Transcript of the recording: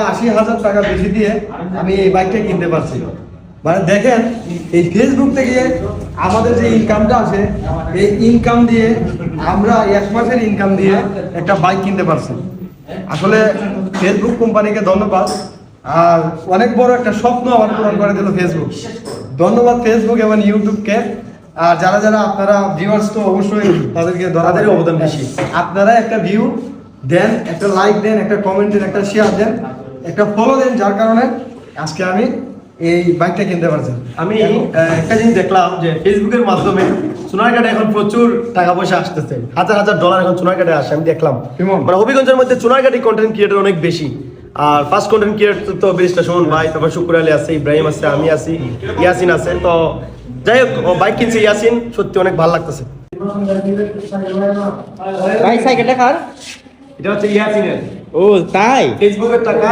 80,000 টাকা বেশি দিয়ে আমি এই বাইকটা কিনতে পারছি। মানে দেখেন এই ফেসবুক থেকে আমাদের যে ইনকামটা আছে এই ইনকাম দিয়ে আমরা 1 মাসের ইনকাম দিয়ে একটা বাইক কিনতে পারছি। আসলে ফেসবুক কোম্পানিকে ধন্যবাদ। আর অনেক বড় একটা স্বপ্ন আমার পূরণ করে দিল ফেসবুক। ধন্যবাদ ফেসবুক এবং ইউটিউবকে। আর যারা যারা আপনারা ভিউয়ার্স তো অবশ্যই তাদেরকে তাদের অবদান বেশি। আপনারা একটা ভিউ দেন, একটা লাইক দেন, একটা কমেন্ট দেন, একটা শেয়ার দেন, একটা ফলো দেন, যার কারণে আজকে আমি এই বাইকটা কিনতে পারছি। আমি একটা জিনিস দেখলাম যে ফেসবুকের মাধ্যমে সোনারঘাটে এখন প্রচুর টাকা পয়সা আসতেছে, হাজার হাজার ডলার এখন সোনারঘাটে আসে। আমি দেখলাম মানে হবিগঞ্জের মধ্যে সোনারঘাটি কন্টেন্ট ক্রিয়েটর অনেক বেশি। আর ফার্স্ট কন্টেন্ট ক্রিয়েটর তো ব্যারিস্টার সুমন ভাই, তারপর শুকুর আলী আছে, ইব্রাহিম আছে, আমি আছি, ইয়াসিন আছে। তো যাই হোক, বাইক কিনছে ইয়াসিন, সত্যি অনেক ভালো লাগতেছে। ভাই সাইকেলটা কার? এটা হচ্ছে ইয়াসিনের। ও তাই? ফেসবুকের টাকা